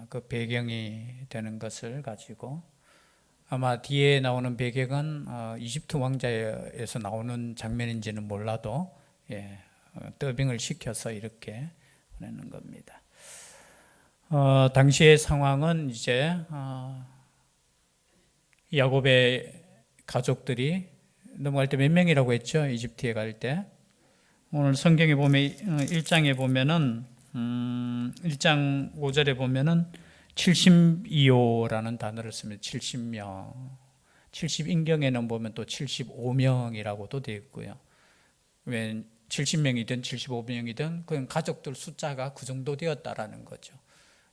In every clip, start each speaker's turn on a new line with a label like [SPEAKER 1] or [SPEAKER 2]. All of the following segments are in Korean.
[SPEAKER 1] 그 배경이 되는 것을 가지고 아마 뒤에 나오는 배경은 이집트 왕자에서 나오는 장면인지는 몰라도 더빙을 시켜서 이렇게 보내는 겁니다. 당시의 상황은 이제 야곱의 가족들이 넘어갈 때 몇 명이라고 했죠? 이집트에 갈 때. 오늘 성경에 보면 1장에 보면은 1장 5절에 보면은 72호라는 단어를 씁니다. 70명. 70인경에는 보면 또 75명이라고도 되어 있고요. 왜 70명이든 75명이든 그냥 가족들 숫자가 그 정도 되었다라는 거죠.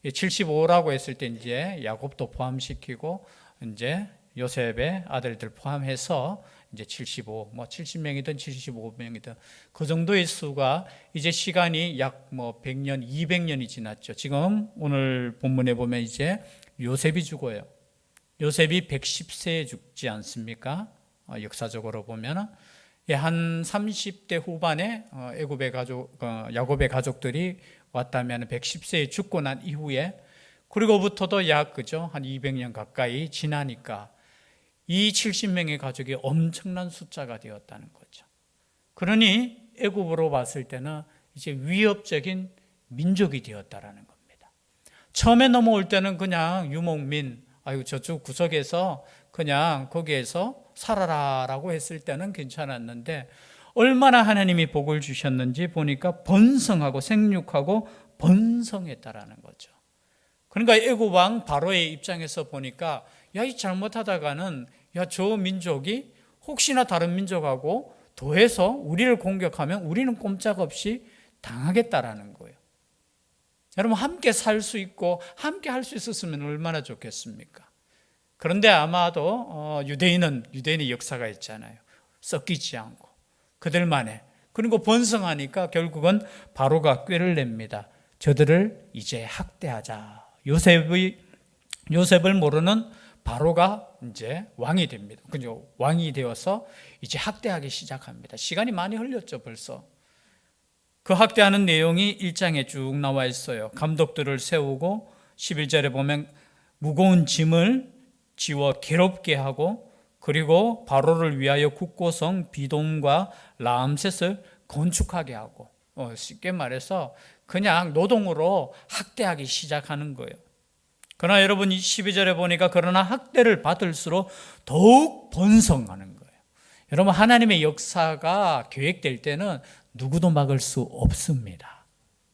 [SPEAKER 1] 75라고 했을 때 이제 야곱도 포함시키고 이제 요셉의 아들들 포함해서 이제 75, 70명이든 75명이든 그 정도의 수가 이제 시간이 약 100년, 200년이 지났죠. 지금 오늘 본문에 보면 이제 요셉이 죽어요. 요셉이 110세에 죽지 않습니까? 역사적으로 보면 한 30대 후반에 야곱의 가족들이 왔다면 110세에 죽고 난 이후에 그리고부터도 약 한 200년 가까이 지나니까 이 70명의 가족이 엄청난 숫자가 되었다는 거죠. 그러니 애굽으로 봤을 때는 이제 위협적인 민족이 되었다라는 겁니다. 처음에 넘어올 때는 그냥 유목민, 저쪽 구석에서 그냥 거기에서 살아라라고 했을 때는 괜찮았는데 얼마나 하나님이 복을 주셨는지 보니까 번성하고 생육하고 번성했다라는 거죠. 그러니까 애굽 왕 바로의 입장에서 보니까 이 잘못하다가는 저 민족이 혹시나 다른 민족하고 더해서 우리를 공격하면 우리는 꼼짝없이 당하겠다라는 거예요. 여러분 함께 살 수 있고 함께 할 수 있었으면 얼마나 좋겠습니까? 그런데 아마도 유대인의 역사가 있잖아요. 섞이지 않고 그들만의. 그리고 번성하니까 결국은 바로가 꾀를 냅니다. 저들을 이제 학대하자. 요셉을 모르는 바로가 이제 왕이 됩니다. 그죠? 왕이 되어서 이제 학대하기 시작합니다. 시간이 많이 흘렸죠, 벌써. 그 학대하는 내용이 1장에 쭉 나와 있어요. 감독들을 세우고 11절에 보면 무거운 짐을 지워 괴롭게 하고 그리고 바로를 위하여 국고성 비돔과 라암셋을 건축하게 하고 쉽게 말해서 그냥 노동으로 학대하기 시작하는 거예요. 그러나 여러분 12절에 보니까 그러나 학대를 받을수록 더욱 번성하는 거예요. 여러분 하나님의 역사가 계획될 때는 누구도 막을 수 없습니다.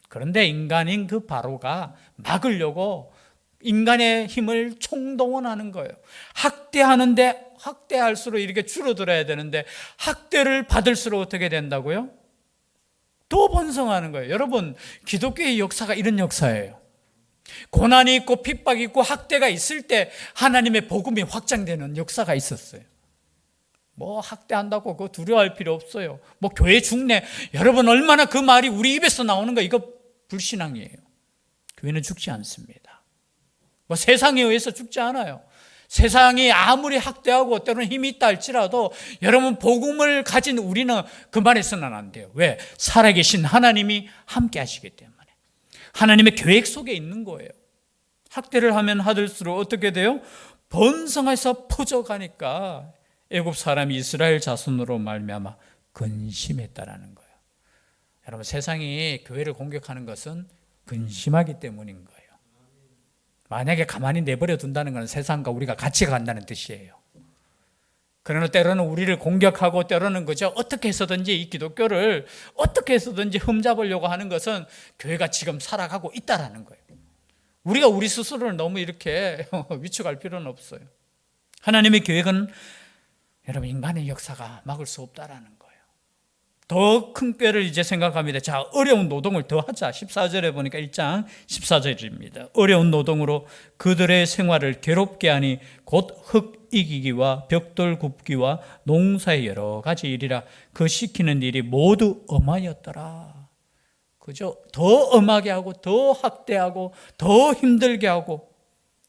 [SPEAKER 1] 그런데 인간인 그 바로가 막으려고 인간의 힘을 총동원하는 거예요. 학대하는데 학대할수록 이렇게 줄어들어야 되는데 학대를 받을수록 어떻게 된다고요? 더 번성하는 거예요. 여러분 기독교의 역사가 이런 역사예요. 고난이 있고 핍박이 있고 학대가 있을 때 하나님의 복음이 확장되는 역사가 있었어요. 학대한다고 그거 두려워할 필요 없어요. 교회 죽네. 여러분 얼마나 그 말이 우리 입에서 나오는 거 이거 불신앙이에요. 교회는 죽지 않습니다. 세상에 의해서 죽지 않아요. 세상이 아무리 학대하고 때로는 힘이 있다 할지라도 여러분 복음을 가진 우리는 그 말에서는 안 돼요. 왜? 살아계신 하나님이 함께 하시기 때문에. 하나님의 계획 속에 있는 거예요. 학대를 하면 하들수록 어떻게 돼요? 번성해서 퍼져가니까 애굽 사람이 이스라엘 자손으로 말미암아 근심했다라는 거예요. 여러분 세상이 교회를 공격하는 것은 근심하기 때문인 거예요. 만약에 가만히 내버려 둔다는 것은 세상과 우리가 같이 간다는 뜻이에요. 그러나 때로는 우리를 공격하고 때로는 어떻게 해서든지 이 기독교를 어떻게 해서든지 흠잡으려고 하는 것은 교회가 지금 살아가고 있다라는 거예요. 우리가 우리 스스로를 너무 이렇게 위축할 필요는 없어요. 하나님의 계획은 여러분 인간의 역사가 막을 수 없다라는 거예요. 더 큰 꾀를 이제 생각합니다. 자, 어려운 노동을 더 하자. 14절에 보니까 1장 14절입니다. 어려운 노동으로 그들의 생활을 괴롭게 하니 곧 흙 이기기와 벽돌 굽기와 농사의 여러 가지 일이라 그 시키는 일이 모두 엄하였더라. 그죠? 더 엄하게 하고 더 학대하고 더 힘들게 하고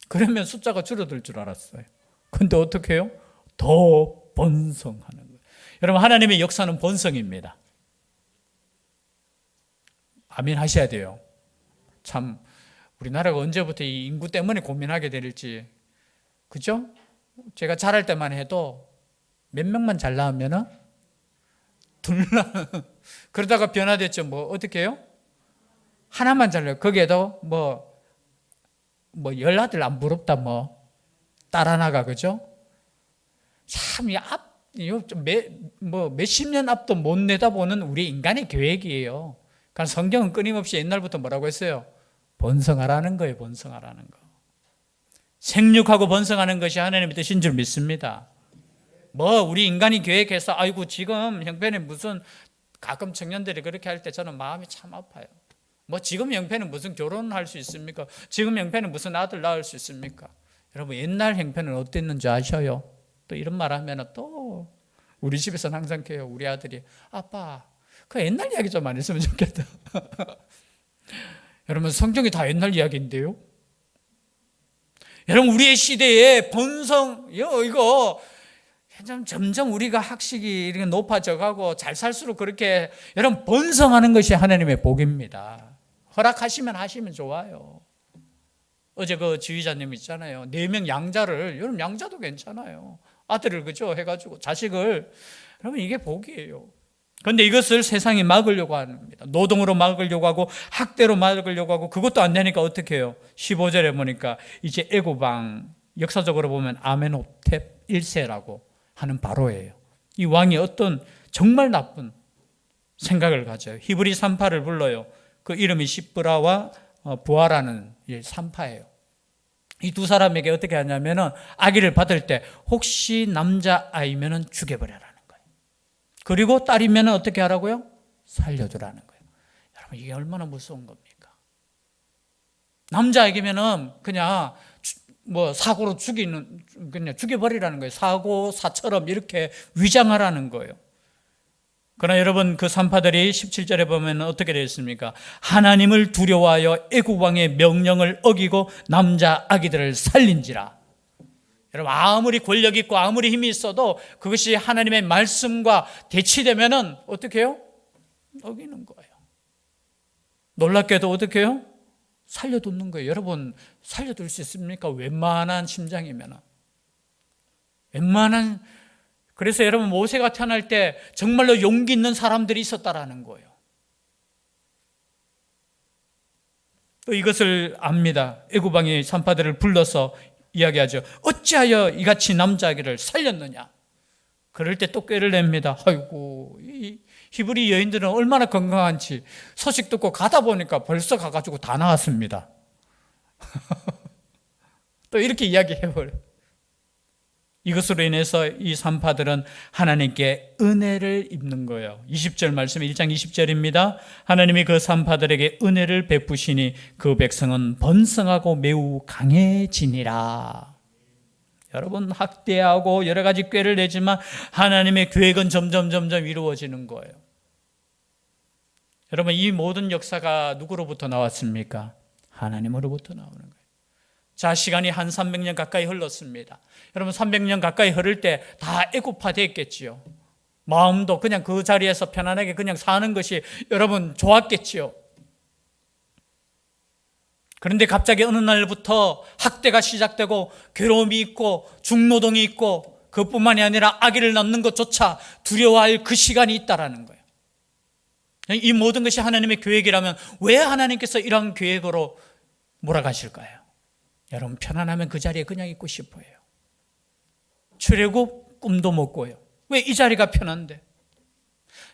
[SPEAKER 1] 그러면 숫자가 줄어들 줄 알았어요. 근데 어떻게 해요? 더 번성하는 거예요. 여러분 하나님의 역사는 번성입니다. 아멘 하셔야 돼요. 참 우리나라가 언제부터 이 인구 때문에 고민하게 될지, 그죠? 제가 자랄 때만 해도 몇 명만 잘 낳으면은 둘 그러다가 변화됐죠. 뭐 어떻게 해요? 하나만 잘 낳아요. 거기에도 뭐 열아들 안 부럽다 뭐 딸 하나가, 그죠? 참 몇십 년 앞도 못 내다보는 우리 인간의 계획이에요. 그러니까 성경은 끊임없이 옛날부터 뭐라고 했어요? 번성하라는 거예요. 번성하라는 거. 생육하고 번성하는 것이 하나님의 뜻인 줄 믿습니다. 우리 인간이 계획해서 아이고 지금 형편이 무슨, 가끔 청년들이 그렇게 할 때 저는 마음이 참 아파요. 지금 형편은 무슨 결혼할 수 있습니까? 지금 형편은 무슨 아들 낳을 수 있습니까? 여러분 옛날 형편은 어땠는지 아셔요? 또 이런 말 하면 또 우리 집에서는 항상 해요. 우리 아들이 아빠 그 옛날 이야기 좀 안 했으면 좋겠다. 여러분 성경이 다 옛날 이야기인데요. 여러분 우리의 시대에 이거 점점 우리가 학식이 이렇게 높아져 가고 잘 살수록 그렇게 여러분 번성하는 것이 하나님의 복입니다. 허락하시면 하시면 좋아요. 어제 그 지휘자님 있잖아요. 4명 양자를, 여러분 양자도 괜찮아요. 아들을 그죠 해가지고 자식을, 여러분 이게 복이에요. 그런데 이것을 세상이 막으려고 합니다. 노동으로 막으려고 하고 학대로 막으려고 하고 그것도 안 되니까 어떻게 해요? 15절에 보니까 이제 애굽왕, 역사적으로 보면 아멘호텝 1세라고 하는 바로예요. 이 왕이 어떤 정말 나쁜 생각을 가져요. 히브리 산파를 불러요. 그 이름이 시브라와 부하라는 산파예요. 이 두 사람에게 어떻게 하냐면은 아기를 받을 때 혹시 남자아이면은 죽여버려라는 거예요. 그리고 딸이면은 어떻게 하라고요? 살려두라는 거예요. 여러분 이게 얼마나 무서운 겁니까? 남자아이면은 그냥 사고로 그냥 죽여버리라는 거예요. 사처럼 이렇게 위장하라는 거예요. 그러나 여러분 그 산파들이 17절에 보면 어떻게 되어 있습니까? 하나님을 두려워하여 애굽 왕의 명령을 어기고 남자 아기들을 살린지라. 여러분 아무리 권력 있고 아무리 힘이 있어도 그것이 하나님의 말씀과 대치되면은 어떻게 해요? 어기는 거예요. 놀랍게도 어떻게 해요? 살려두는 거예요. 여러분 살려둘 수 있습니까? 웬만한 심장이면은. 그래서 여러분 모세가 태어날 때 정말로 용기 있는 사람들이 있었다라는 거예요. 또 이것을 압니다. 애굽 왕이 산파들을 불러서 이야기하죠. 어찌하여 이같이 남자아기를 살렸느냐? 그럴 때 또 꾀를 냅니다. 아이고 이 히브리 여인들은 얼마나 건강한지 소식 듣고 가다 보니까 벌써 가가지고 다 나왔습니다. 또 이렇게 이야기해버려요. 이것으로 인해서 이 산파들은 하나님께 은혜를 입는 거예요. 20절 말씀 1장 20절입니다. 하나님이 그 산파들에게 은혜를 베푸시니 그 백성은 번성하고 매우 강해지니라. 여러분 학대하고 여러 가지 꾀를 내지만 하나님의 계획은 점점 이루어지는 거예요. 여러분 이 모든 역사가 누구로부터 나왔습니까? 하나님으로부터 나오는 거예요. 자, 시간이 한 300년 가까이 흘렀습니다. 여러분 300년 가까이 흐를 때 다 애굽화 됐겠지요. 마음도 그냥 그 자리에서 편안하게 그냥 사는 것이 여러분 좋았겠지요. 그런데 갑자기 어느 날부터 학대가 시작되고 괴로움이 있고 중노동이 있고 그것뿐만이 아니라 아기를 낳는 것조차 두려워할 그 시간이 있다라는 거예요. 이 모든 것이 하나님의 계획이라면 왜 하나님께서 이런 계획으로 몰아가실까요? 여러분 편안하면 그 자리에 그냥 있고 싶어요. 출애굽 꿈도 못 꿔요. 왜 이 자리가 편한데?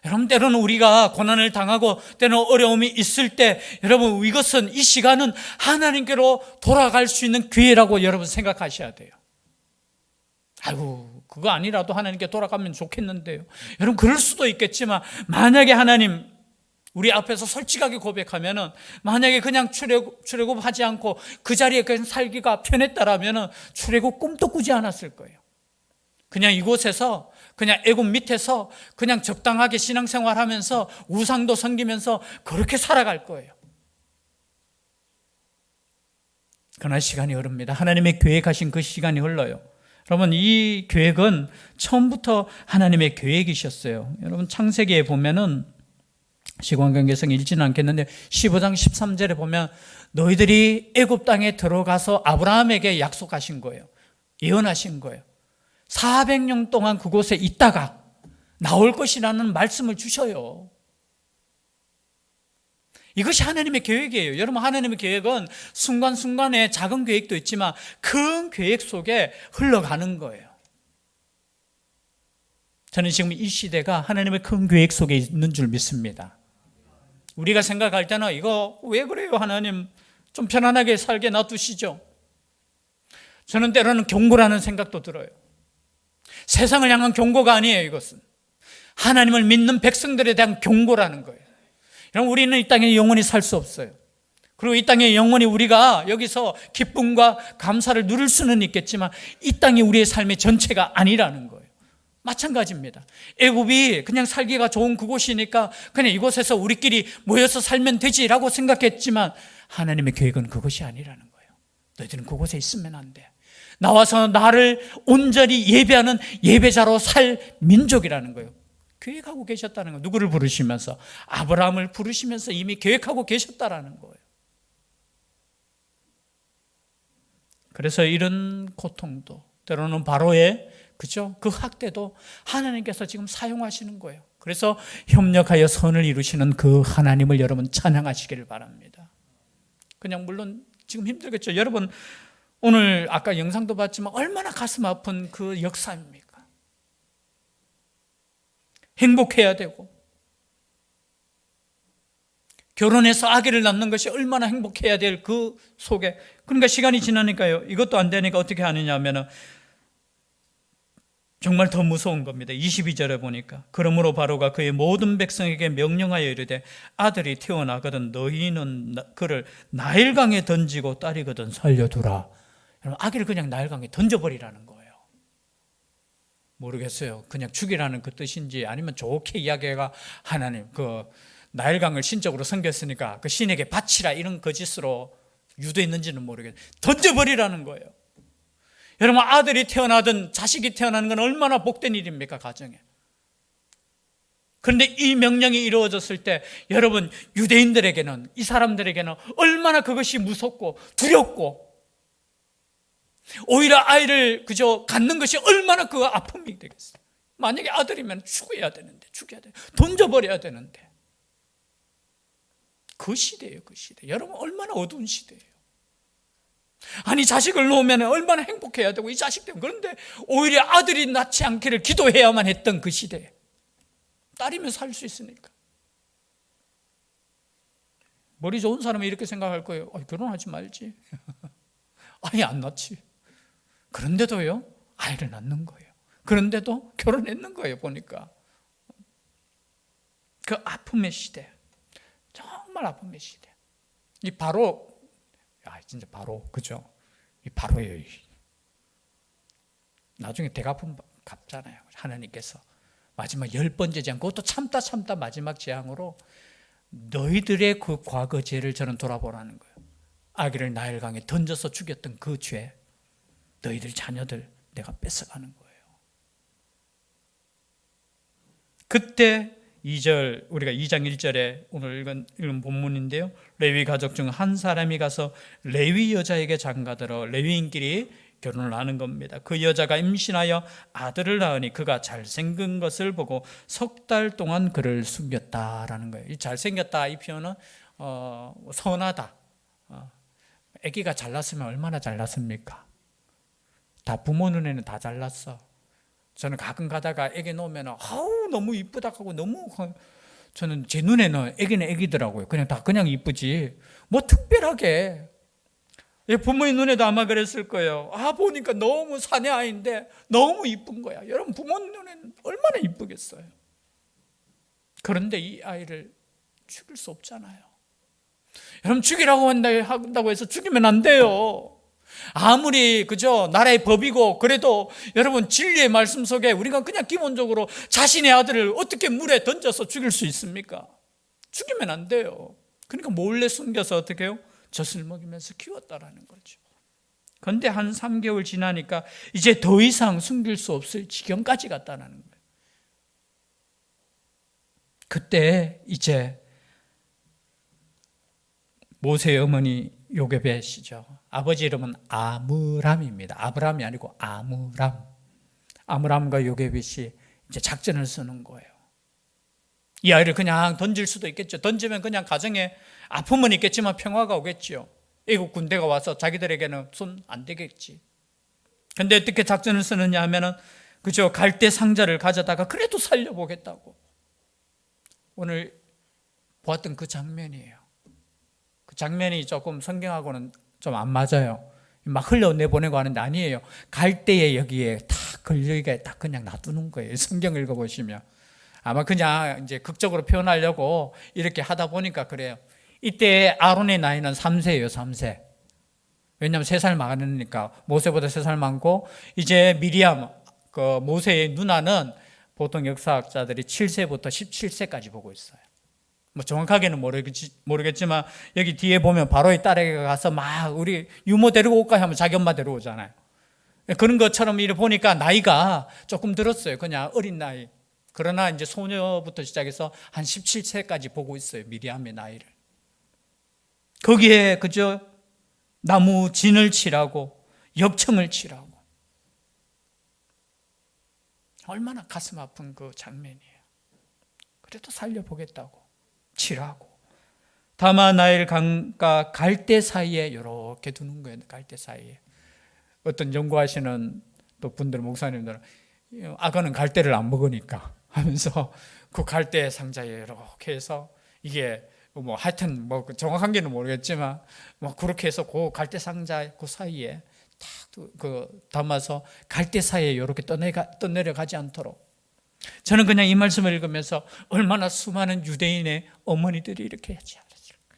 [SPEAKER 1] 여러분 때로는 우리가 고난을 당하고 때로는 어려움이 있을 때 여러분 이것은 이 시간은 하나님께로 돌아갈 수 있는 기회라고 여러분 생각하셔야 돼요. 아이고 그거 아니라도 하나님께 돌아가면 좋겠는데요. 여러분 그럴 수도 있겠지만 만약에 하나님 우리 앞에서 솔직하게 고백하면은 만약에 그냥 출애굽하지 않고 그 자리에 그냥 살기가 편했다라면은 출애굽 꿈도 꾸지 않았을 거예요. 그냥 이곳에서 그냥 애굽 밑에서 그냥 적당하게 신앙생활하면서 우상도 섬기면서 그렇게 살아갈 거예요. 그러나 시간이 흐릅니다. 하나님의 계획하신 그 시간이 흘러요. 여러분 이 계획은 처음부터 하나님의 계획이셨어요. 여러분 창세기에 보면은 시간관계성이 읽지는 않겠는데 15장 13절에 보면 너희들이 애굽 땅에 들어가서 아브라함에게 약속하신 거예요. 예언하신 거예요. 400년 동안 그곳에 있다가 나올 것이라는 말씀을 주셔요. 이것이 하나님의 계획이에요. 여러분, 하나님의 계획은 순간순간에 작은 계획도 있지만 큰 계획 속에 흘러가는 거예요. 저는 지금 이 시대가 하나님의 큰 계획 속에 있는 줄 믿습니다. 우리가 생각할 때는 이거 왜 그래요, 하나님? 좀 편안하게 살게 놔두시죠. 저는 때로는 경고라는 생각도 들어요. 세상을 향한 경고가 아니에요. 이것은 하나님을 믿는 백성들에 대한 경고라는 거예요. 여러분, 우리는 이 땅에 영원히 살 수 없어요. 그리고 이 땅에 영원히 우리가 여기서 기쁨과 감사를 누릴 수는 있겠지만 이 땅이 우리의 삶의 전체가 아니라는 거예요. 마찬가지입니다. 애굽이 그냥 살기가 좋은 그곳이니까 그냥 이곳에서 우리끼리 모여서 살면 되지라고 생각했지만 하나님의 계획은 그것이 아니라는 거예요. 너희들은 그곳에 있으면 안 돼. 나와서 나를 온전히 예배하는 예배자로 살 민족이라는 거예요. 계획하고 계셨다는 거예요. 누구를 부르시면서? 아브라함을 부르시면서 이미 계획하고 계셨다라는 거예요. 그래서 이런 고통도 때로는 바로의 그죠? 그 학대도 하나님께서 지금 사용하시는 거예요. 그래서 협력하여 선을 이루시는 그 하나님을 여러분 찬양하시기를 바랍니다. 그냥 물론 지금 힘들겠죠. 여러분 오늘 아까 영상도 봤지만 얼마나 가슴 아픈 그 역사입니까? 행복해야 되고 결혼해서 아기를 낳는 것이 얼마나 행복해야 될 그 속에, 그러니까 시간이 지나니까요 이것도 안 되니까 어떻게 하느냐 하면은 정말 더 무서운 겁니다. 22절에 보니까 그러므로 바로가 그의 모든 백성에게 명령하여 이르되 아들이 태어나거든 너희는 그를 나일강에 던지고 딸이거든 살려두라. 아기를 그냥 나일강에 던져버리라는 거예요. 모르겠어요. 그냥 죽이라는 그 뜻인지 아니면 좋게 이야기가 하나님 그 나일강을 신적으로 섬겼으니까 그 신에게 바치라 이런 거짓으로 유도했는지는 모르겠어요. 던져버리라는 거예요. 여러분 아들이 태어나든 자식이 태어나는 건 얼마나 복된 일입니까, 가정에. 그런데 이 명령이 이루어졌을 때 여러분 유대인들에게는, 이 사람들에게는 얼마나 그것이 무섭고 두렵고 오히려 아이를 그저 갖는 것이 얼마나 그 아픔이 되겠어요. 만약에 아들이면 죽어야 되는데, 죽여야 돼, 던져버려야 되는데. 그 시대예요, 그 시대. 여러분 얼마나 어두운 시대예요. 아니 자식을 놓으면 얼마나 행복해야 되고 이 자식 때문에. 그런데 오히려 아들이 낳지 않기를 기도해야만 했던 그 시대에 딸이면 살 수 있으니까. 머리 좋은 사람은 이렇게 생각할 거예요. 결혼하지 말지. 아예 안 낳지. 그런데도요 아이를 낳는 거예요. 그런데도 결혼했는 거예요. 보니까 그 아픔의 시대, 정말 아픔의 시대. 이 바로 진짜 바로 그죠? 이 바로예요. 나중에 대갚음 갚잖아요. 하나님께서 마지막 10번째 재앙, 그것도 참다 마지막 재앙으로 너희들의 그 과거 죄를 저는 돌아보라는 거예요. 아기를 나일강에 던져서 죽였던 그 죄, 너희들 자녀들 내가 뺏어가는 거예요. 그때 2절, 우리가 2장 1절에 오늘 읽은 본문인데요. 레위 가족 중 한 사람이 가서 레위 여자에게 장가들어 레위인끼리 결혼을 하는 겁니다. 그 여자가 임신하여 아들을 낳으니 그가 잘생긴 것을 보고 석 달 동안 그를 숨겼다라는 거예요. 이 잘생겼다 이 표현은 선하다. 아기가 잘났으면 얼마나 잘났습니까? 다 부모 눈에는 다 잘났어. 저는 가끔 가다가 애기 놓으면 아우 너무 이쁘다 하고 너무, 저는 제 눈에는 애기는 애기더라고요. 그냥 다 그냥 이쁘지 뭐 특별하게. 부모의 눈에도 아마 그랬을 거예요. 보니까 너무 사내 아이인데 너무 이쁜 거야. 여러분 부모 눈에는 얼마나 이쁘겠어요. 그런데 이 아이를 죽일 수 없잖아요. 여러분 죽이라고 한다고 해서 죽이면 안 돼요. 아무리 그죠 나라의 법이고 그래도 여러분 진리의 말씀 속에 우리가 그냥 기본적으로 자신의 아들을 어떻게 물에 던져서 죽일 수 있습니까? 죽이면 안 돼요. 그러니까 몰래 숨겨서 어떻게 해요? 젖을 먹이면서 키웠다라는 거죠. 그런데 한 3개월 지나니까 이제 더 이상 숨길 수 없을 지경까지 갔다는 거예요. 그때 이제 모세의 어머니 요게벳이죠. 아버지 이름은 아므람입니다. 아브람이 아니고 아므람. 아므람과 요게벳이 이제 작전을 쓰는 거예요. 이 아이를 그냥 던질 수도 있겠죠. 던지면 그냥 가정에 아픔은 있겠지만 평화가 오겠죠. 애국 군대가 와서 자기들에게는 손 안 대겠지. 근데 어떻게 작전을 쓰느냐 하면은 그죠, 갈대 상자를 가져다가 그래도 살려보겠다고. 오늘 보았던 그 장면이에요. 그 장면이 조금 성경하고는 좀 안 맞아요. 막 흘려내보내고 하는데 아니에요. 갈대에 여기에 딱 걸리게 딱 그냥 놔두는 거예요. 성경 읽어보시면. 아마 그냥 이제 극적으로 표현하려고 이렇게 하다 보니까 그래요. 이때 아론의 나이는 3세예요, 3세. 왜냐하면 3살 많으니까, 모세보다 3살 많고, 이제 미리암, 그 모세의 누나는 보통 역사학자들이 7세부터 17세까지 보고 있어요. 뭐 정확하게는 모르겠지만 여기 뒤에 보면 바로의 딸에게 가서 막 우리 유모 데리고 올까 하면 자기 엄마 데려오잖아요. 그런 것처럼 이렇게 보니까 나이가 조금 들었어요. 그냥 어린 나이. 그러나 이제 소녀부터 시작해서 한 17세까지 보고 있어요. 미리암의 나이를. 거기에 그저 나무 진을 치라고, 역청을 치라고. 얼마나 가슴 아픈 그 장면이에요. 그래도 살려보겠다고 치라고. 다마 나일 강과 갈대 사이에 이렇게 두는 거예요. 갈대 사이에. 어떤 연구하시는 또 분들, 목사님들은 악어는 갈대를 안 먹으니까 하면서 그 갈대 상자에 이렇게 해서 이게 뭐 하여튼 뭐 정확한 게는 모르겠지만 뭐 그렇게 해서 그 갈대 상자 그 사이에 딱 그 담아서 갈대 사이에 이렇게 떠내려가지 않도록. 저는 그냥 이 말씀을 읽으면서 얼마나 수많은 유대인의 어머니들이 이렇게 하지 않았을까.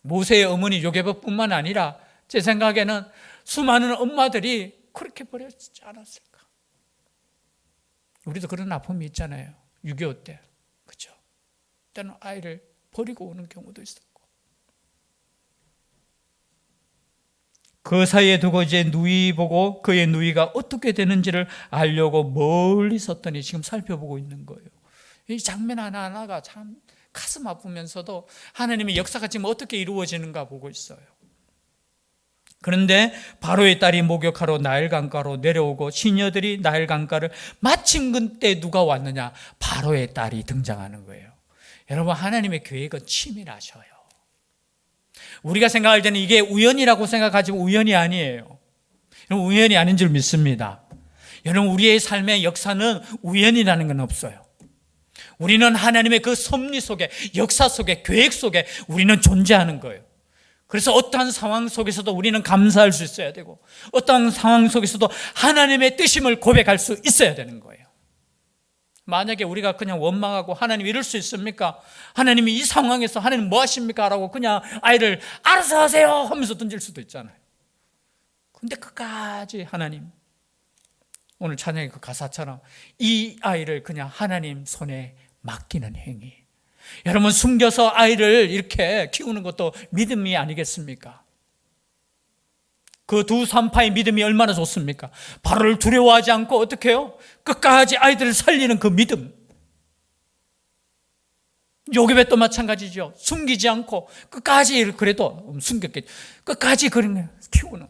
[SPEAKER 1] 모세의 어머니 요게벳뿐만 아니라 제 생각에는 수많은 엄마들이 그렇게 버렸지 않았을까. 우리도 그런 아픔이 있잖아요. 6.25 때. 그렇죠? 때는 아이를 버리고 오는 경우도 있었고. 그 사이에 두고 이제 누이 보고 그의 누이가 어떻게 되는지를 알려고 멀리 섰더니 지금 살펴보고 있는 거예요. 이 장면 하나하나가 참 가슴 아프면서도 하나님의 역사가 지금 어떻게 이루어지는가 보고 있어요. 그런데 바로의 딸이 목욕하러 나일 강가로 내려오고 시녀들이 나일 강가를 마침 그때 누가 왔느냐? 바로의 딸이 등장하는 거예요. 여러분, 하나님의 계획은 치밀하셔요. 우리가 생각할 때는 이게 우연이라고 생각하지만 우연이 아니에요. 여러분, 우연이 아닌 줄 믿습니다. 여러분, 우리의 삶의 역사는 우연이라는 건 없어요. 우리는 하나님의 그 섭리 속에, 역사 속에, 계획 속에 우리는 존재하는 거예요. 그래서 어떠한 상황 속에서도 우리는 감사할 수 있어야 되고, 어떠한 상황 속에서도 하나님의 뜻임을 고백할 수 있어야 되는 거예요. 만약에 우리가 그냥 원망하고 하나님 이럴 수 있습니까? 하나님이 이 상황에서 하나님 뭐 하십니까? 라고 그냥 아이를 알아서 하세요 하면서 던질 수도 있잖아요. 근데 끝까지 하나님, 오늘 찬양의 그 가사처럼 이 아이를 그냥 하나님 손에 맡기는 행위. 여러분, 숨겨서 아이를 이렇게 키우는 것도 믿음이 아니겠습니까? 그 두 산파의 믿음이 얼마나 좋습니까? 바로를 두려워하지 않고 어떻게 해요? 끝까지 아이들을 살리는 그 믿음. 요게벳도 마찬가지죠. 숨기지 않고 끝까지, 그래도 숨겼겠죠. 끝까지 그런 키우는.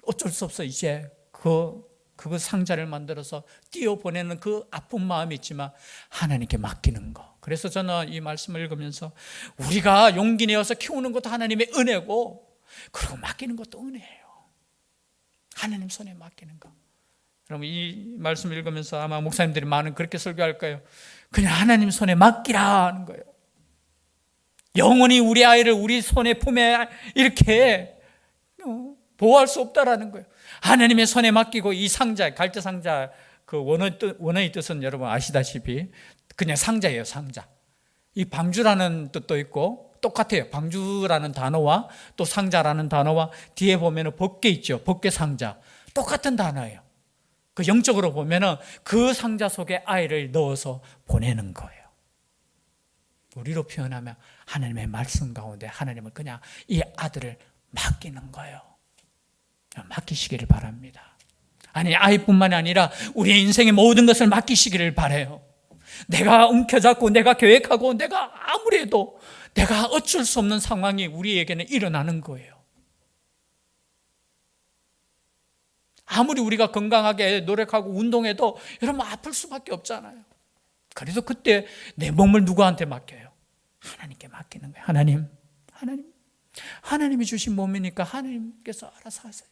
[SPEAKER 1] 어쩔 수 없어. 이제 그 상자를 만들어서 띄워보내는 그 아픈 마음이 있지만 하나님께 맡기는 거. 그래서 저는 이 말씀을 읽으면서 우리가 용기 내어서 키우는 것도 하나님의 은혜고, 그리고 맡기는 것도 은혜예요. 하나님 손에 맡기는 거. 여러분, 이 말씀을 읽으면서 아마 목사님들이 많은 그렇게 설교할 거예요. 그냥 하나님 손에 맡기라 하는 거예요. 영원히 우리 아이를 우리 손에 품에 이렇게 보호할 수 없다라는 거예요. 하나님의 손에 맡기고 이 상자, 갈대 상자, 그 원어의 뜻은 여러분 아시다시피 그냥 상자예요, 상자. 이 방주라는 뜻도 있고 똑같아요. 방주라는 단어와 또 상자라는 단어와 뒤에 보면은 법궤 있죠. 법궤 상자. 똑같은 단어예요. 그 영적으로 보면은 그 상자 속에 아이를 넣어서 보내는 거예요. 우리로 표현하면 하나님의 말씀 가운데 하나님을 그냥 이 아들을 맡기는 거예요. 맡기시기를 바랍니다. 아니, 아이뿐만 아니라 우리의 인생의 모든 것을 맡기시기를 바라요. 내가 움켜잡고 내가 계획하고 내가 아무리 해도 내가 어쩔 수 없는 상황이 우리에게는 일어나는 거예요. 아무리 우리가 건강하게 노력하고 운동해도 여러분 아플 수밖에 없잖아요. 그래서 그때 내 몸을 누구한테 맡겨요? 하나님께 맡기는 거예요. 하나님이 주신 몸이니까 하나님께서 알아서 하세요.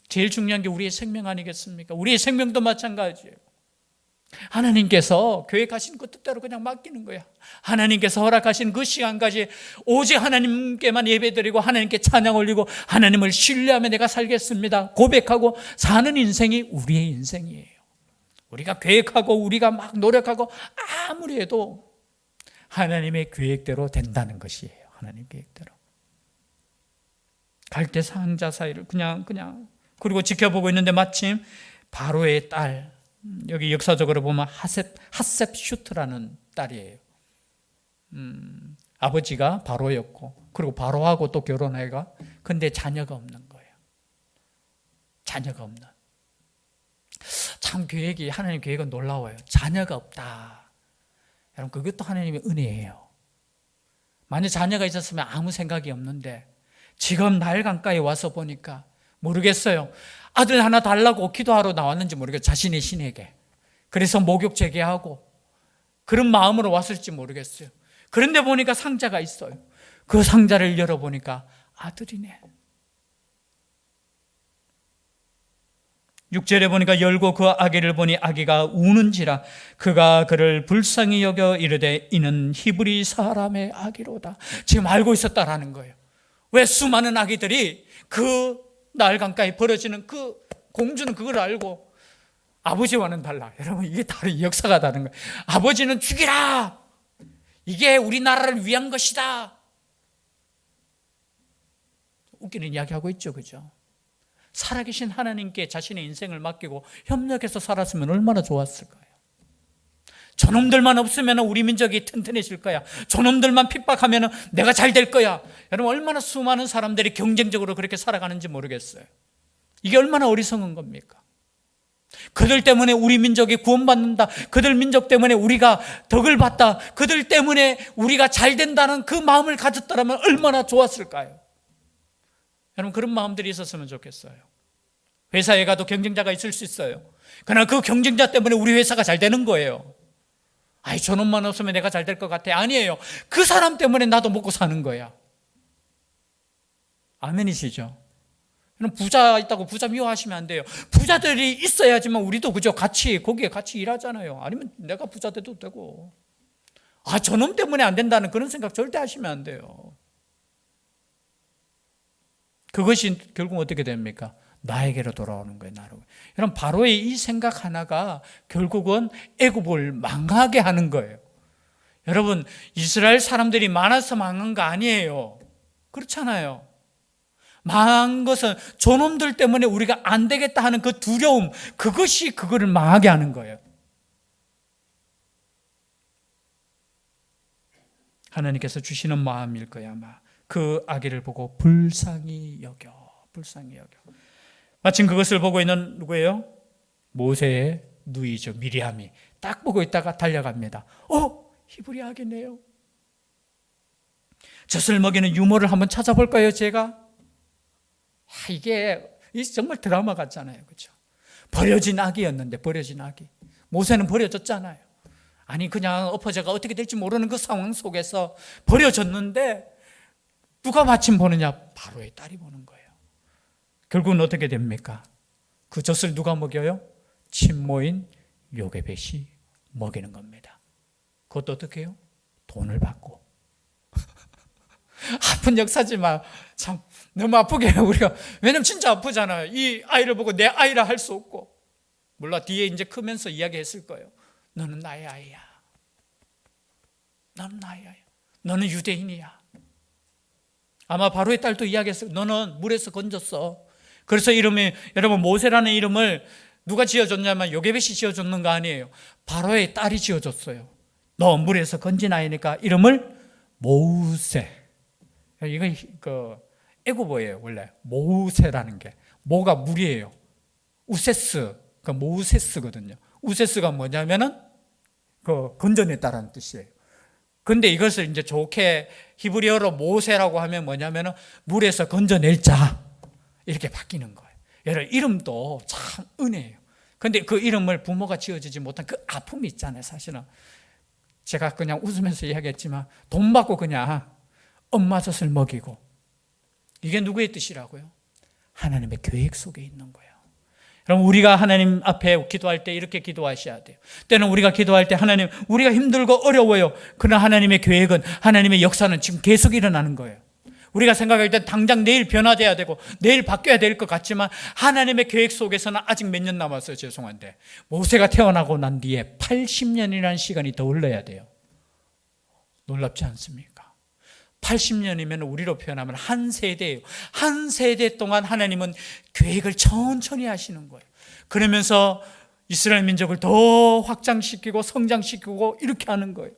[SPEAKER 1] 제일 중요한 게 우리의 생명 아니겠습니까? 우리의 생명도 마찬가지예요. 하나님께서 계획하신 그 뜻대로 그냥 맡기는 거야. 하나님께서 허락하신 그 시간까지 오직 하나님께만 예배드리고 하나님께 찬양 올리고 하나님을 신뢰하며 내가 살겠습니다 고백하고 사는 인생이 우리의 인생이에요. 우리가 계획하고 우리가 막 노력하고 아무리 해도 하나님의 계획대로 된다는 것이에요. 하나님 계획대로. 갈대 상자 사이를 그냥 그리고 지켜보고 있는데 마침 바로의 딸, 여기 역사적으로 보면 핫셉슈트라는 딸이에요. 아버지가 바로였고 그리고 바로하고 또 결혼해가 근데 자녀가 없는 거예요. 자녀가 없는. 참 하나님 계획은 놀라워요. 자녀가 없다. 여러분 그것도 하나님의 은혜예요. 만약 자녀가 있었으면 아무 생각이 없는데 지금 날 강가에 와서 보니까 모르겠어요. 아들 하나 달라고 기도하러 나왔는지 모르겠어요. 자신의 신에게. 그래서 목욕 재개하고 그런 마음으로 왔을지 모르겠어요. 그런데 보니까 상자가 있어요. 그 상자를 열어보니까 아들이네. 6절에 보니까 열고 그 아기를 보니 아기가 우는지라 그가 그를 불쌍히 여겨 이르되 이는 히브리 사람의 아기로다. 지금 알고 있었다라는 거예요. 왜 수많은 아기들이 그 나일 강가에 벌어지는 그 공주는 그걸 알고 아버지와는 달라. 여러분 이게 다른 역사가 다른 거예요. 아버지는 죽이라. 이게 우리나라를 위한 것이다. 웃기는 이야기하고 있죠. 그죠? 살아계신 하나님께 자신의 인생을 맡기고 협력해서 살았으면 얼마나 좋았을까요? 저놈들만 없으면 우리 민족이 튼튼해질 거야. 저놈들만 핍박하면 내가 잘 될 거야. 여러분 얼마나 수많은 사람들이 경쟁적으로 그렇게 살아가는지 모르겠어요. 이게 얼마나 어리석은 겁니까? 그들 때문에 우리 민족이 구원받는다. 그들 민족 때문에 우리가 덕을 받다. 그들 때문에 우리가 잘 된다는 그 마음을 가졌더라면 얼마나 좋았을까요? 여러분 그런 마음들이 있었으면 좋겠어요. 회사에 가도 경쟁자가 있을 수 있어요. 그러나 그 경쟁자 때문에 우리 회사가 잘 되는 거예요. 아이 저놈만 없으면 내가 잘 될 것 같아. 아니에요. 그 사람 때문에 나도 먹고 사는 거야. 아멘이시죠? 부자 있다고 부자 미워하시면 안 돼요. 부자들이 있어야지만 우리도 그죠? 거기에 같이 일하잖아요. 아니면 내가 부자 돼도 되고. 저놈 때문에 안 된다는 그런 생각 절대 하시면 안 돼요. 그것이 결국 어떻게 됩니까? 나에게로 돌아오는 거예요. 나로. 여러분 바로의 이 생각 하나가 결국은 애굽을 망하게 하는 거예요. 여러분 이스라엘 사람들이 많아서 망한 거 아니에요. 그렇잖아요. 망한 것은 저놈들 때문에 우리가 안 되겠다 하는 그 두려움, 그것이 그거를 망하게 하는 거예요. 하나님께서 주시는 마음일 거야 아마. 그 아기를 보고 불쌍히 여겨. 마침 그것을 보고 있는 누구예요? 모세의 누이죠. 미리암이 딱 보고 있다가 달려갑니다. 히브리 아기네요. 젖을 먹이는 유모를 한번 찾아볼까요 제가? 이게 정말 드라마 같잖아요. 그렇죠? 버려진 아기였는데 버려진 아기. 모세는 버려졌잖아요. 아니 그냥 엎어져가 어떻게 될지 모르는 그 상황 속에서 버려졌는데 누가 마침 보느냐? 바로의 딸이 보는 거예요. 결국은 어떻게 됩니까? 그 젖을 누가 먹여요? 친모인 요게벳이 먹이는 겁니다. 그것도 어떻게 해요? 돈을 받고. 아픈 역사지만 참 너무 아프게 해요, 우리가. 왜냐면 진짜 아프잖아요. 이 아이를 보고 내 아이라 할 수 없고. 몰라 뒤에 이제 크면서 이야기했을 거예요. 너는 나의 아이야. 너는 나의 아이야. 너는 유대인이야. 아마 바로의 딸도 이야기했어요. 너는 물에서 건졌어. 그래서 이름이 여러분 모세라는 이름을 누가 지어줬냐면 요게벳이 지어줬는 거 아니에요. 바로의 딸이 지어줬어요. 너 물에서 건진 아이니까 이름을 모세. 이건 애국어예요 원래. 모세라는 게 모가 물이에요. 우세스, 그러니까 모세스거든요. 우세스가 뭐냐면은 건져냈다라는 뜻이에요. 근데 이것을 이제 좋게 히브리어로 모세라고 하면 뭐냐면은 물에서 건져낼 자, 이렇게 바뀌는 거예요. 여러분, 이름도 참 은혜예요. 근데 그 이름을 부모가 지어주지 못한 그 아픔이 있잖아요. 사실은 제가 그냥 웃으면서 이야기했지만 돈 받고 그냥 엄마 젖을 먹이고, 이게 누구의 뜻이라고요? 하나님의 계획 속에 있는 거예요. 그럼 우리가 하나님 앞에 기도할 때 이렇게 기도하셔야 돼요. 때는 우리가 기도할 때 하나님, 우리가 힘들고 어려워요. 그러나 하나님의 계획은, 하나님의 역사는 지금 계속 일어나는 거예요. 우리가 생각할 때 당장 내일 변화돼야 되고 내일 바뀌어야 될 것 같지만 하나님의 계획 속에서는 아직 몇 년 남았어요. 죄송한데 모세가 태어나고 난 뒤에 80년이라는 시간이 더 흘러야 돼요. 놀랍지 않습니까? 80년이면 우리로 표현하면 한 세대예요. 한 세대 동안 하나님은 계획을 천천히 하시는 거예요. 그러면서 이스라엘 민족을 더 확장시키고 성장시키고 이렇게 하는 거예요.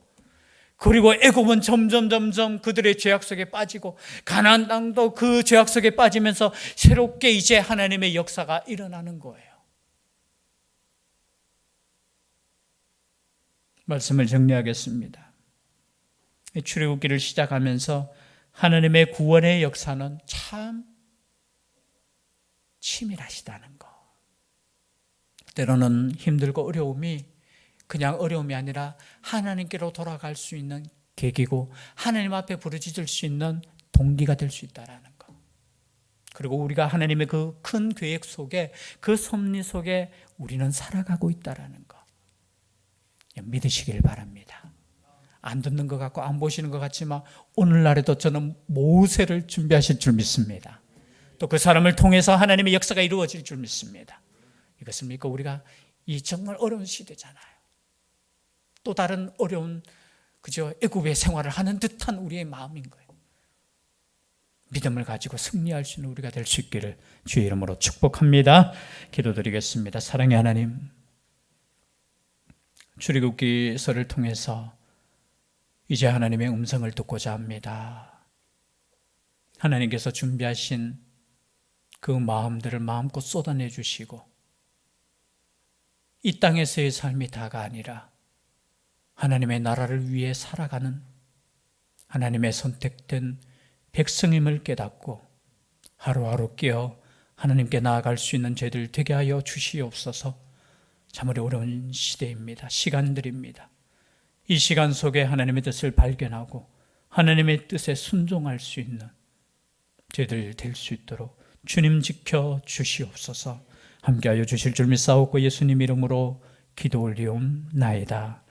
[SPEAKER 1] 그리고 애굽은 점점 그들의 죄악 속에 빠지고 가나안 땅도 그 죄악 속에 빠지면서 새롭게 이제 하나님의 역사가 일어나는 거예요. 말씀을 정리하겠습니다. 출애굽기를 시작하면서 하나님의 구원의 역사는 참 치밀하시다는 거. 때로는 힘들고 어려움이 그냥 어려움이 아니라 하나님께로 돌아갈 수 있는 계기고 하나님 앞에 부르짖을 수 있는 동기가 될 수 있다는 것. 그리고 우리가 하나님의 그 큰 계획 속에, 그 섭리 속에 우리는 살아가고 있다는 것 믿으시길 바랍니다. 안 듣는 것 같고 안 보시는 것 같지만 오늘날에도 저는 모세를 준비하실 줄 믿습니다. 또 그 사람을 통해서 하나님의 역사가 이루어질 줄 믿습니다. 이것을 믿고 우리가 이 정말 어려운 시대잖아요. 또 다른 어려운 애굽의 생활을 하는 듯한 우리의 마음인 거예요. 믿음을 가지고 승리할 수 있는 우리가 될 수 있기를 주의 이름으로 축복합니다. 기도드리겠습니다. 사랑의 하나님, 출애굽기서를 통해서 이제 하나님의 음성을 듣고자 합니다. 하나님께서 준비하신 그 마음들을 마음껏 쏟아내 주시고 이 땅에서의 삶이 다가 아니라 하나님의 나라를 위해 살아가는 하나님의 선택된 백성임을 깨닫고 하루하루 깨어 하나님께 나아갈 수 있는 죄들 되게 하여 주시옵소서. 참 어려운 시대입니다. 시간들입니다. 이 시간 속에 하나님의 뜻을 발견하고 하나님의 뜻에 순종할 수 있는 죄들 될 수 있도록 주님 지켜 주시옵소서. 함께하여 주실 줄 믿사옵고 예수님 이름으로 기도 올리옵나이다.